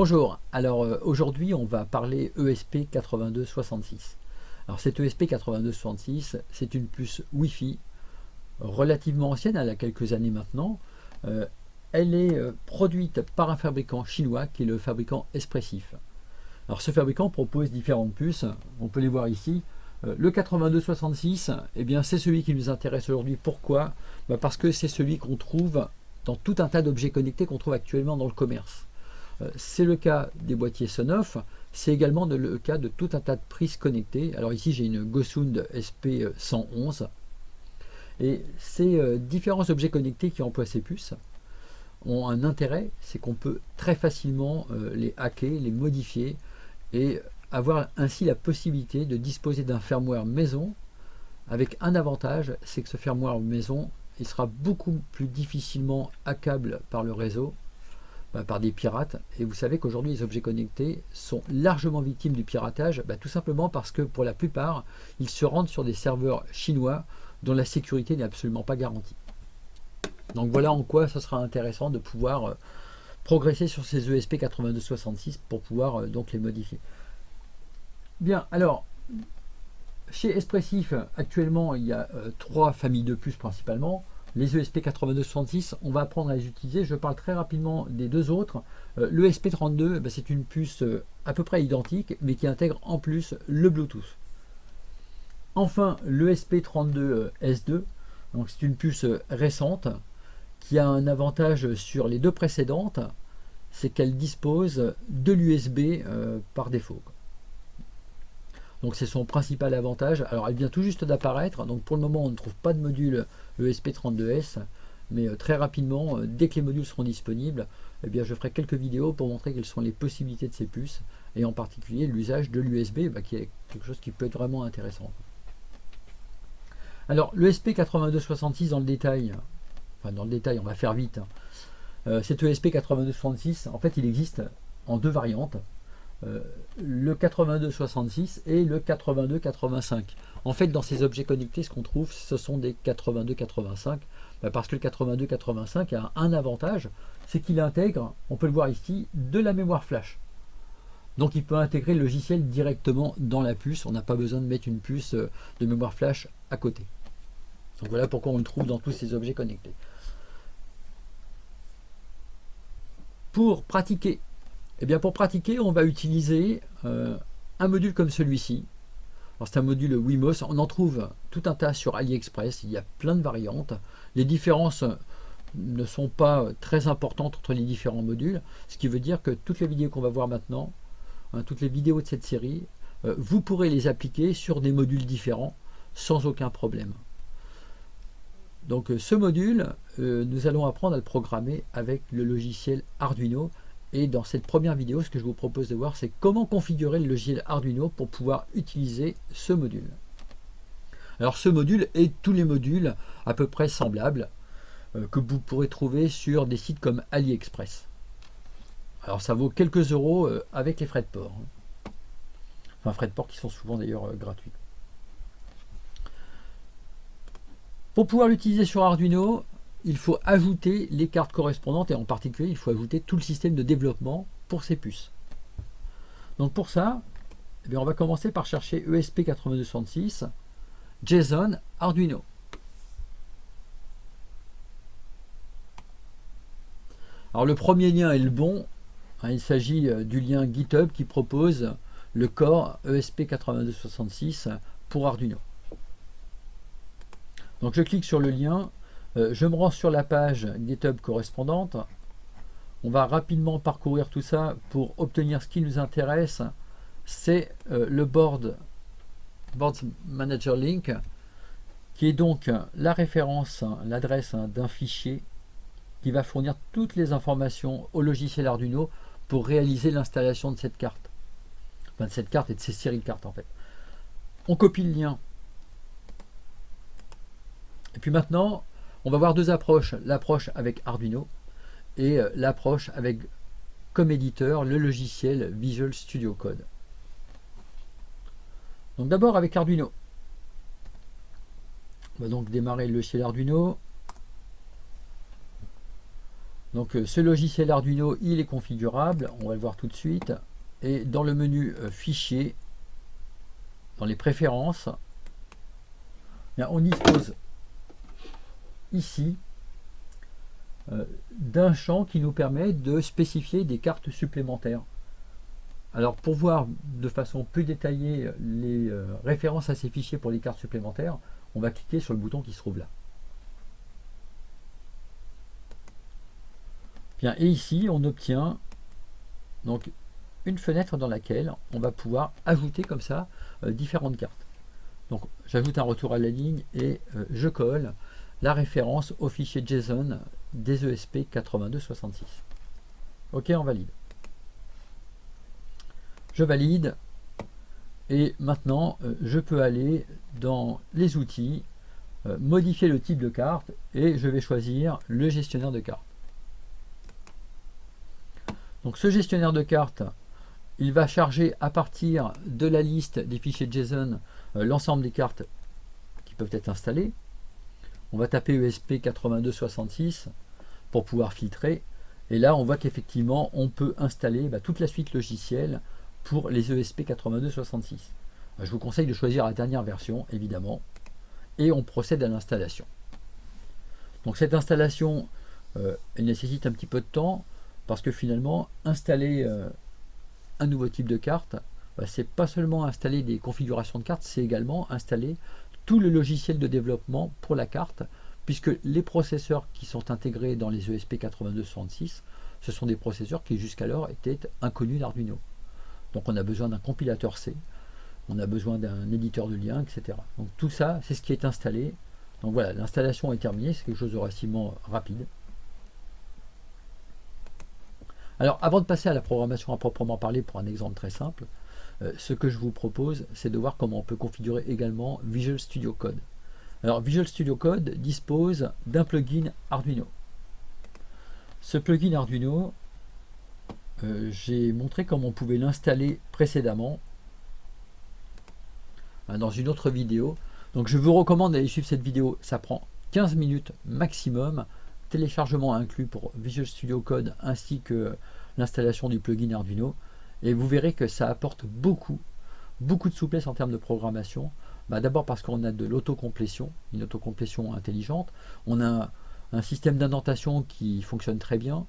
Bonjour, alors aujourd'hui on va parler ESP8266. Alors cette ESP8266, c'est une puce Wi-Fi relativement ancienne, elle a quelques années maintenant. Euh, Elle est produite par un fabricant chinois qui est le fabricant Espressif. Alors ce fabricant propose différentes puces, on peut les voir ici. Le 8266, eh bien c'est celui qui nous intéresse aujourd'hui. Pourquoi? Parce que c'est celui qu'on trouve dans tout un tas d'objets connectés qu'on trouve actuellement dans le commerce. C'est le cas des boîtiers Sonoff, c'est également le cas de tout un tas de prises connectées. Alors ici j'ai une Gosound SP111 et ces différents objets connectés qui emploient ces puces ont un intérêt, c'est qu'on peut très facilement les hacker, les modifier et avoir ainsi la possibilité de disposer d'un firmware maison avec un avantage, c'est que ce firmware maison il sera beaucoup plus difficilement hackable par le réseau, par des pirates. Et vous savez qu'aujourd'hui les objets connectés sont largement victimes du piratage, tout simplement parce que pour la plupart ils se rendent sur des serveurs chinois dont la sécurité n'est absolument pas garantie. Donc voilà en quoi ça sera intéressant de pouvoir progresser sur ces ESP8266 pour pouvoir donc les modifier. Bien, alors chez Espressif actuellement il y a trois familles de puces principalement. Les ESP8266, on va apprendre à les utiliser. Je parle très rapidement des deux autres. Le ESP32, c'est une puce à peu près identique, mais qui intègre en plus le Bluetooth. Enfin, le ESP32S2, donc c'est une puce récente qui a un avantage sur les deux précédentes, c'est qu'elle dispose de l'USB par défaut. Donc c'est son principal avantage. Alors elle vient tout juste d'apparaître, donc pour le moment on ne trouve pas de module ESP32S, mais très rapidement, dès que les modules seront disponibles, eh bien, je ferai quelques vidéos pour montrer quelles sont les possibilités de ces puces, et en particulier l'usage de l'USB, qui est quelque chose qui peut être vraiment intéressant. Alors le ESP8266 dans le détail, on va faire vite. Cet ESP8266, en fait il existe en deux variantes. Le 8266 et le 8285. En fait, dans ces objets connectés, ce qu'on trouve, ce sont des 8285, parce que le 8285 a un avantage, c'est qu'il intègre, on peut le voir ici, de la mémoire flash. Donc il peut intégrer le logiciel directement dans la puce, on n'a pas besoin de mettre une puce de mémoire flash à côté. Donc voilà pourquoi on le trouve dans tous ces objets connectés. Pour pratiquer, pour pratiquer, on va utiliser un module comme celui-ci. C'est un module Wimos. On en trouve tout un tas sur AliExpress. Il y a plein de variantes. Les différences ne sont pas très importantes entre les différents modules. Ce qui veut dire que toutes les vidéos qu'on va voir maintenant, toutes les vidéos de cette série, vous pourrez les appliquer sur des modules différents sans aucun problème. Donc ce module, nous allons apprendre à le programmer avec le logiciel Arduino. Et dans cette première vidéo, ce que je vous propose de voir, c'est comment configurer le logiciel Arduino pour pouvoir utiliser ce module. Alors ce module et tous les modules à peu près semblables que vous pourrez trouver sur des sites comme AliExpress. Alors ça vaut quelques euros avec les frais de port. Enfin frais de port qui sont souvent d'ailleurs gratuits. Pour pouvoir l'utiliser sur Arduino, il faut ajouter les cartes correspondantes et en particulier il faut ajouter tout le système de développement pour ces puces. Donc pour ça, on va commencer par chercher ESP8266 JSON Arduino. Alors le premier lien est le bon, il s'agit du lien GitHub qui propose le core ESP8266 pour Arduino. Donc je clique sur le lien. Je me rends sur la page GitHub correspondante. On va rapidement parcourir tout ça pour obtenir ce qui nous intéresse. C'est le Board Manager Link, qui est donc la référence, l'adresse d'un fichier qui va fournir toutes les informations au logiciel Arduino pour réaliser l'installation de cette carte. Enfin de cette carte et de ces séries de cartes en fait. On copie le lien. Et puis maintenant, on va voir deux approches, l'approche avec Arduino et l'approche avec comme éditeur le logiciel Visual Studio Code. Donc d'abord avec Arduino. On va donc démarrer le logiciel Arduino. Donc ce logiciel Arduino, il est configurable, on va le voir tout de suite. Et dans le menu Fichier, dans les préférences, bien, on dispose ici d'un champ qui nous permet de spécifier des cartes supplémentaires. Alors pour voir de façon plus détaillée les références à ces fichiers pour les cartes supplémentaires, on va cliquer sur le bouton qui se trouve là. Bien, et ici on obtient donc une fenêtre dans laquelle on va pouvoir ajouter comme ça différentes cartes. Donc j'ajoute un retour à la ligne et je colle la référence au fichier JSON des ESP8266. Ok, on valide. Je valide et maintenant je peux aller dans les outils, modifier le type de carte et je vais choisir le gestionnaire de cartes. Donc ce gestionnaire de cartes, il va charger à partir de la liste des fichiers JSON l'ensemble des cartes qui peuvent être installées. On va taper ESP8266 pour pouvoir filtrer. Et là, on voit qu'effectivement, on peut installer toute la suite logicielle pour les ESP8266. Je vous conseille de choisir la dernière version, évidemment. Et on procède à l'installation. Donc cette installation, elle nécessite un petit peu de temps, parce que finalement, installer un nouveau type de carte, c'est pas seulement installer des configurations de cartes, c'est également installer tout le logiciel de développement pour la carte, puisque les processeurs qui sont intégrés dans les ESP8266, ce sont des processeurs qui jusqu'alors étaient inconnus d'Arduino. Donc on a besoin d'un compilateur C, on a besoin d'un éditeur de liens, etc. Donc tout ça, c'est ce qui est installé. Donc voilà, l'installation est terminée, c'est quelque chose de relativement rapide. Alors avant de passer à la programmation à proprement parler pour un exemple très simple, ce que je vous propose, c'est de voir comment on peut configurer également Visual Studio Code. Alors Visual Studio Code dispose d'un plugin Arduino. Ce plugin Arduino, j'ai montré comment on pouvait l'installer précédemment dans une autre vidéo. Donc je vous recommande d'aller suivre cette vidéo, ça prend 15 minutes maximum, téléchargement inclus pour Visual Studio Code ainsi que l'installation du plugin Arduino. Et vous verrez que ça apporte beaucoup de souplesse en termes de programmation. D'abord parce qu'on a de l'autocomplétion, une autocomplétion intelligente. On a un système d'indentation qui fonctionne très bien.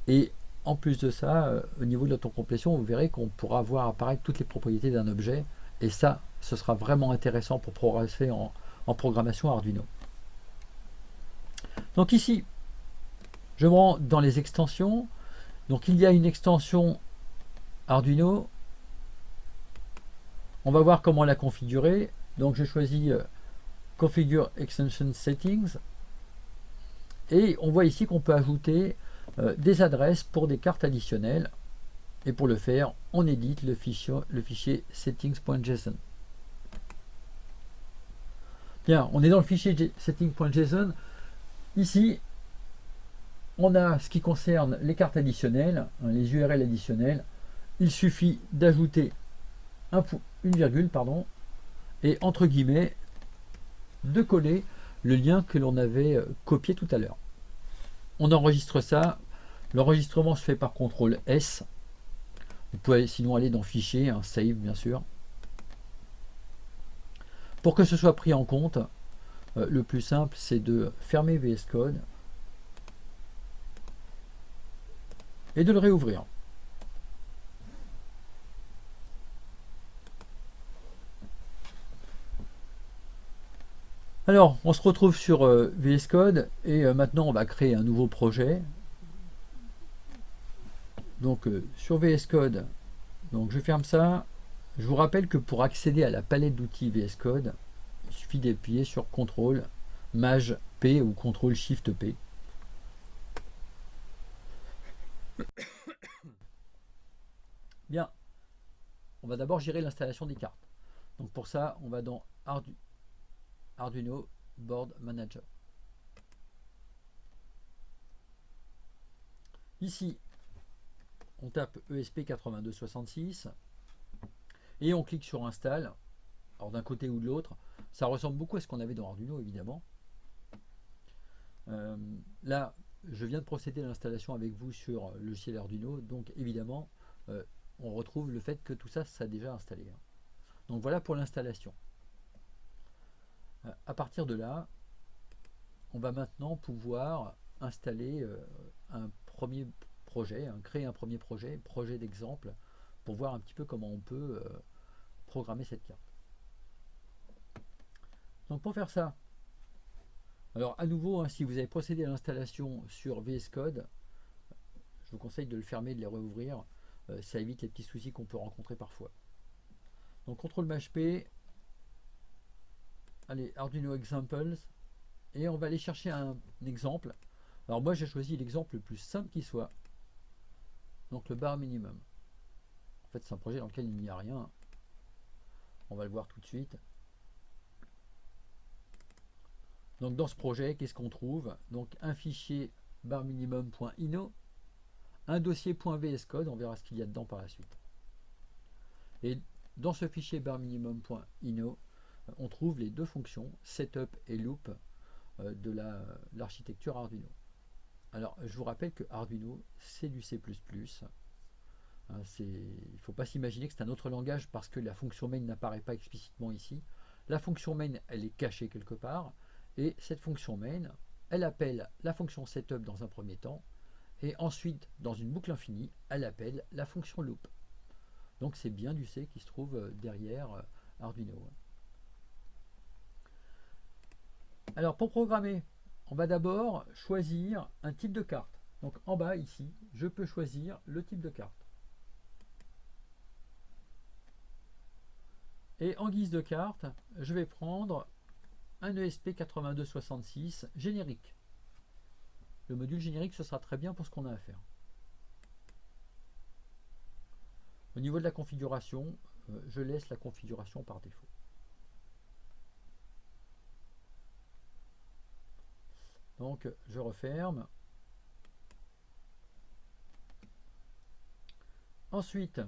Et en plus de ça, au niveau de l'autocomplétion, vous verrez qu'on pourra voir apparaître toutes les propriétés d'un objet. Et ça, ce sera vraiment intéressant pour progresser en programmation Arduino. Donc ici, je me rends dans les extensions. Donc il y a une extension Arduino. On va voir comment la configurer. Donc je choisis Configure Extension Settings. Et on voit ici qu'on peut ajouter des adresses pour des cartes additionnelles. Et pour le faire, on édite le fichier settings.json. Bien, on est dans le fichier settings.json. Ici, on a ce qui concerne les cartes additionnelles, les URL additionnelles. Il suffit d'ajouter une virgule, et entre guillemets, de coller le lien que l'on avait copié tout à l'heure. On enregistre ça. L'enregistrement se fait par CTRL S. Vous pouvez sinon aller dans Fichier, Save bien sûr. Pour que ce soit pris en compte, le plus simple c'est de fermer VS Code et de le réouvrir. Alors, on se retrouve sur VS Code et maintenant on va créer un nouveau projet. Donc sur VS Code, donc je ferme ça. Je vous rappelle que pour accéder à la palette d'outils VS Code, il suffit d'appuyer sur CTRL Maj P ou CTRL Shift P. Bien, on va d'abord gérer l'installation des cartes. Donc pour ça, on va dans Arduino Board Manager. Ici, on tape ESP8266 et on clique sur Install. Alors d'un côté ou de l'autre, ça ressemble beaucoup à ce qu'on avait dans Arduino évidemment. Là, je viens de procéder à l'installation avec vous sur le logiciel Arduino, donc évidemment, on retrouve le fait que tout ça, ça a déjà installé. Donc voilà pour l'installation. À partir de là, on va maintenant pouvoir installer un premier projet, créer un premier projet d'exemple, pour voir un petit peu comment on peut programmer cette carte. Donc pour faire ça, alors à nouveau, si vous avez procédé à l'installation sur VS Code, je vous conseille de le fermer, de les réouvrir, ça évite les petits soucis qu'on peut rencontrer parfois. Donc CTRL-MHP, allez, Arduino Examples, et on va aller chercher un exemple. Alors moi j'ai choisi l'exemple le plus simple qui soit, donc le bar minimum. En fait c'est un projet dans lequel il n'y a rien, on va le voir tout de suite. Donc dans ce projet, qu'est-ce qu'on trouve? Donc un fichier barminimum.ino, un dossier .vscode, on verra ce qu'il y a dedans par la suite. Et dans ce fichier barminimum.ino, on trouve les deux fonctions setup et loop de l'architecture Arduino. Alors je vous rappelle que Arduino c'est du C++. Il ne faut pas s'imaginer que c'est un autre langage parce que la fonction main n'apparaît pas explicitement ici. La fonction main, elle est cachée quelque part. Et cette fonction main, elle appelle la fonction setup dans un premier temps. Et ensuite, dans une boucle infinie, elle appelle la fonction loop. Donc c'est bien du C qui se trouve derrière Arduino. Alors pour programmer, on va d'abord choisir un type de carte. Donc en bas ici, je peux choisir le type de carte. Et en guise de carte, je vais prendre un ESP8266 générique. Le module générique, ce sera très bien pour ce qu'on a à faire. Au niveau de la configuration, je laisse la configuration par défaut. Donc je referme. Ensuite,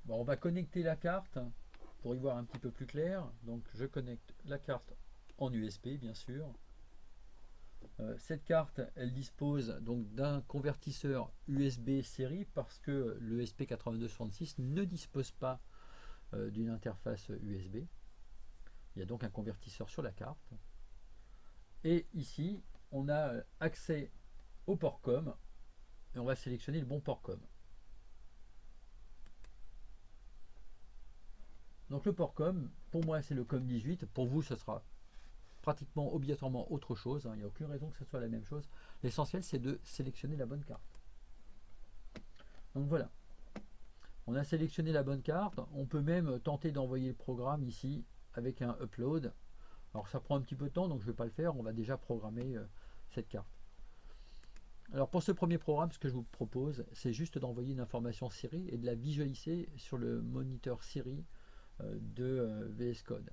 on va connecter la carte pour y voir un petit peu plus clair. Donc je connecte la carte en USB bien sûr. Cette carte, elle dispose donc d'un convertisseur USB série parce que le ESP8266 ne dispose pas d'une interface USB. Il y a donc un convertisseur sur la carte. Et ici, on a accès au port COM et on va sélectionner le bon port COM. Donc le port COM, pour moi c'est le COM18, pour vous ce sera pratiquement obligatoirement autre chose, il n'y a aucune raison que ce soit la même chose. L'essentiel c'est de sélectionner la bonne carte. Donc voilà, on a sélectionné la bonne carte, on peut même tenter d'envoyer le programme ici avec un upload. Alors ça prend un petit peu de temps, donc je ne vais pas le faire, on va déjà programmer cette carte. Alors pour ce premier programme, ce que je vous propose, c'est juste d'envoyer une information série et de la visualiser sur le moniteur série de VS Code.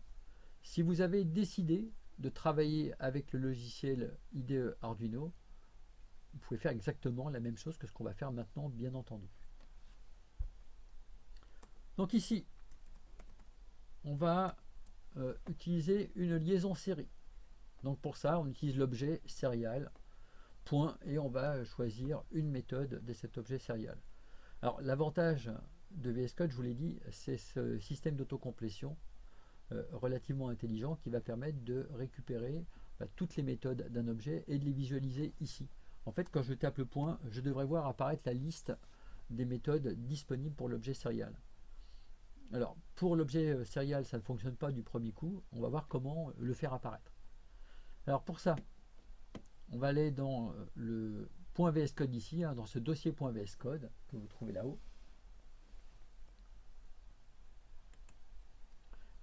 Si vous avez décidé de travailler avec le logiciel IDE Arduino, vous pouvez faire exactement la même chose que ce qu'on va faire maintenant, bien entendu. Donc ici, on va utiliser une liaison série. Donc pour ça, on utilise l'objet serial, point, et on va choisir une méthode de cet objet serial. Alors l'avantage de VS Code, je vous l'ai dit, c'est ce système d'autocomplétion relativement intelligent qui va permettre de récupérer toutes les méthodes d'un objet et de les visualiser ici. En fait, quand je tape le point, je devrais voir apparaître la liste des méthodes disponibles pour l'objet serial. Alors, pour l'objet serial, ça ne fonctionne pas du premier coup. On va voir comment le faire apparaître. Alors pour ça, on va aller dans le .vs code ici, dans ce dossier .vs code que vous trouvez là-haut.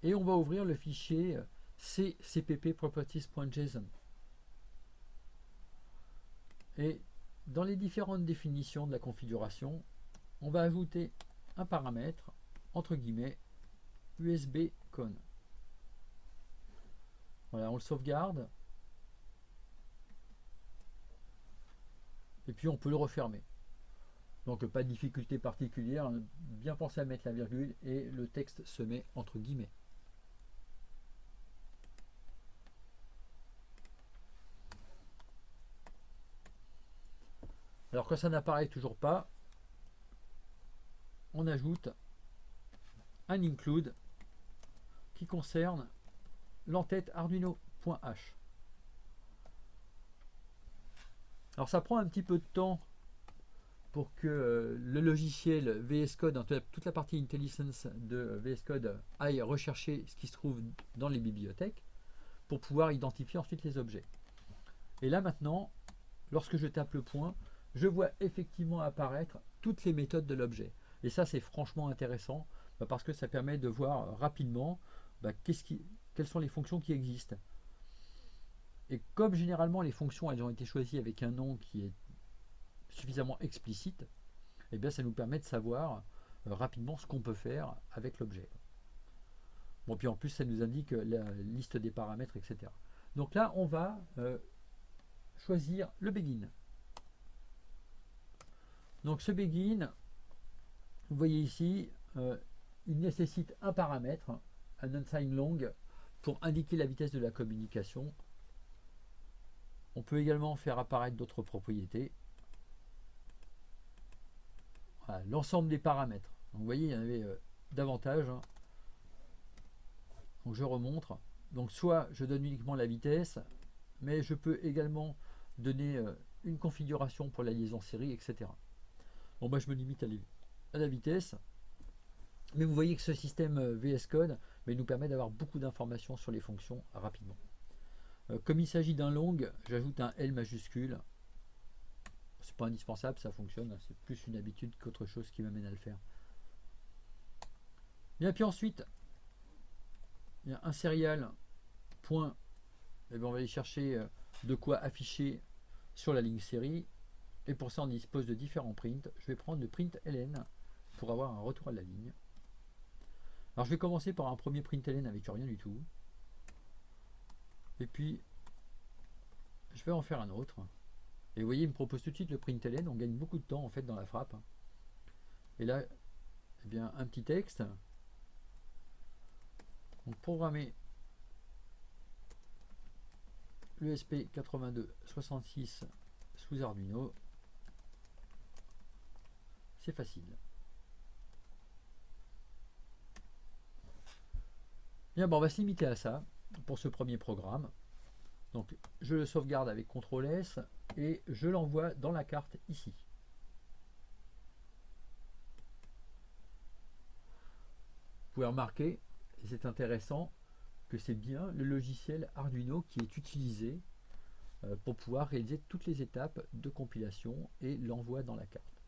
Et on va ouvrir le fichier ccpp-properties.json. Et dans les différentes définitions de la configuration, on va ajouter un paramètre, entre guillemets, USB con. Voilà, on le sauvegarde. Et puis on peut le refermer. Donc pas de difficulté particulière, bien penser à mettre la virgule et le texte se met entre guillemets. Alors quand ça n'apparaît toujours pas, on ajoute un include qui concerne l'entête Arduino.h. Alors ça prend un petit peu de temps pour que le logiciel VS Code, toute la partie IntelliSense de VS Code, aille rechercher ce qui se trouve dans les bibliothèques pour pouvoir identifier ensuite les objets. Et là maintenant, lorsque je tape le point, je vois effectivement apparaître toutes les méthodes de l'objet. Et ça, c'est franchement intéressant parce que ça permet de voir rapidement quelles sont les fonctions qui existent. Et comme généralement les fonctions elles ont été choisies avec un nom qui est suffisamment explicite, eh bien ça nous permet de savoir rapidement ce qu'on peut faire avec l'objet. Bon, puis en plus ça nous indique la liste des paramètres, etc. Donc là on va choisir le begin. Donc ce begin, vous voyez ici, il nécessite un paramètre, un unsigned long, pour indiquer la vitesse de la communication. On peut également faire apparaître d'autres propriétés. Voilà, l'ensemble des paramètres. Donc vous voyez, il y en avait davantage. Donc je remontre. Donc soit je donne uniquement la vitesse, mais je peux également donner une configuration pour la liaison série, etc. Bon, moi je me limite à la vitesse. Mais vous voyez que ce système VS Code nous permet d'avoir beaucoup d'informations sur les fonctions rapidement. Comme il s'agit d'un long, j'ajoute un L majuscule. C'est pas indispensable, ça fonctionne. C'est plus une habitude qu'autre chose qui m'amène à le faire. Bien, puis ensuite, il y a un serial point. Et bien, on va aller chercher de quoi afficher sur la ligne série. Et pour ça, on dispose de différents prints. Je vais prendre le print ln pour avoir un retour à la ligne. Alors, je vais commencer par un premier print ln avec rien du tout. Et puis, je vais en faire un autre. Et vous voyez, il me propose tout de suite le println. On gagne beaucoup de temps en fait dans la frappe. Et là, eh bien, un petit texte. Donc, programmer l'ESP8266 sous Arduino, c'est facile. Bien, bon, on va se limiter à ça pour ce premier programme. Donc je le sauvegarde avec CTRL S et je l'envoie dans la carte ici. Vous pouvez remarquer, et c'est intéressant, que c'est bien le logiciel Arduino qui est utilisé pour pouvoir réaliser toutes les étapes de compilation et l'envoi dans la carte.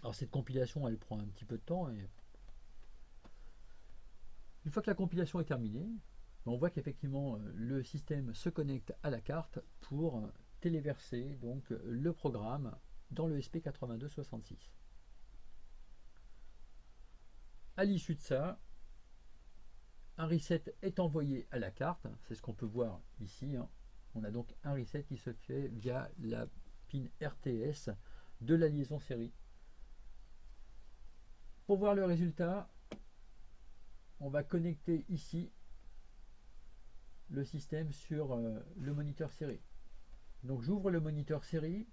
Alors cette compilation, elle prend un petit peu de temps. Et une fois que la compilation est terminée, on voit qu'effectivement le système se connecte à la carte pour téléverser donc le programme dans le ESP8266. À l'issue de ça, un reset est envoyé à la carte, c'est ce qu'on peut voir ici. On a donc un reset qui se fait via la pin RTS de la liaison série. Pour voir le résultat, on va connecter ici le système sur le moniteur série. Donc j'ouvre le moniteur série.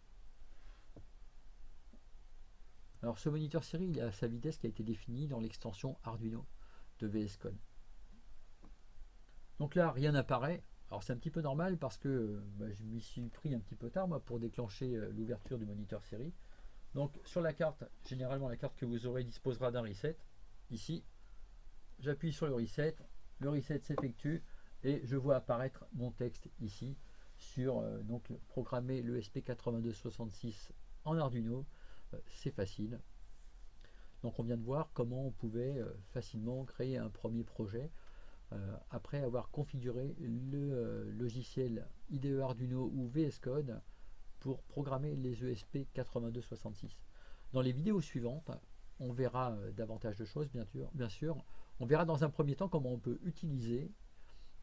Alors ce moniteur série, il a sa vitesse qui a été définie dans l'extension Arduino de VS Code. Donc là, rien n'apparaît. Alors c'est un petit peu normal parce que je m'y suis pris un petit peu tard moi, pour déclencher l'ouverture du moniteur série. Donc sur la carte, généralement la carte que vous aurez disposera d'un reset. Ici, j'appuie sur le reset s'effectue et je vois apparaître mon texte ici sur donc programmer le ESP8266 en Arduino. C'est facile. Donc on vient de voir comment on pouvait facilement créer un premier projet après avoir configuré le logiciel IDE Arduino ou VS Code pour programmer les ESP8266. Dans les vidéos suivantes, on verra davantage de choses, bien sûr. On verra dans un premier temps comment on peut utiliser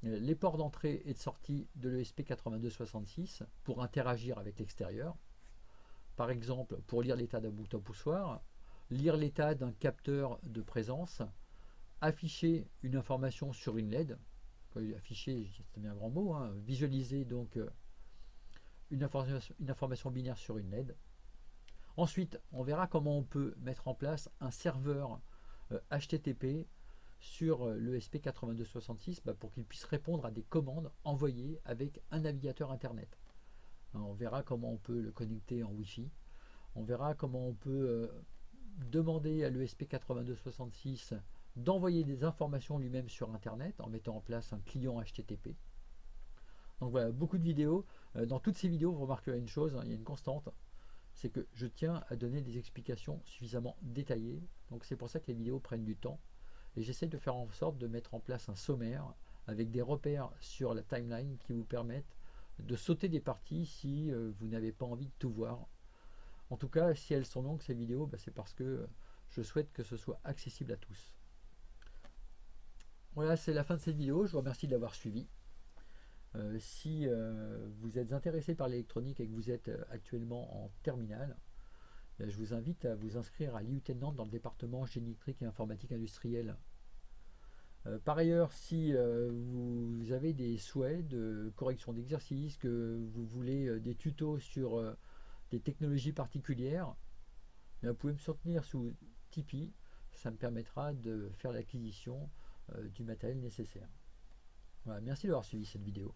les ports d'entrée et de sortie de l'ESP8266 pour interagir avec l'extérieur. Par exemple, pour lire l'état d'un bouton poussoir, lire l'état d'un capteur de présence, afficher une information sur une LED, afficher, c'est un bien grand mot, visualiser donc une information binaire sur une LED. Ensuite, on verra comment on peut mettre en place un serveur HTTP sur le ESP8266 pour qu'il puisse répondre à des commandes envoyées avec un navigateur internet. On verra comment on peut le connecter en Wi-Fi. On verra comment on peut demander à l'ESP8266 d'envoyer des informations lui-même sur internet en mettant en place un client HTTP. Donc voilà, beaucoup de vidéos. Dans toutes ces vidéos, vous remarquerez une chose, il y a une constante, c'est que je tiens à donner des explications suffisamment détaillées. Donc c'est pour ça que les vidéos prennent du temps. Et j'essaie de faire en sorte de mettre en place un sommaire avec des repères sur la timeline qui vous permettent de sauter des parties si vous n'avez pas envie de tout voir. En tout cas, si elles sont longues, ces vidéos, c'est parce que je souhaite que ce soit accessible à tous. Voilà, c'est la fin de cette vidéo. Je vous remercie de l'avoir suivi. Si vous êtes intéressé par l'électronique et que vous êtes actuellement en terminale, je vous invite à vous inscrire à l'IUT de Nantes dans le département génie électrique et informatique industrielle. Par ailleurs, si vous avez des souhaits de correction d'exercices, que vous voulez des tutos sur des technologies particulières, vous pouvez me soutenir sous Tipeee. Ça me permettra de faire l'acquisition du matériel nécessaire. Voilà, merci d'avoir suivi cette vidéo.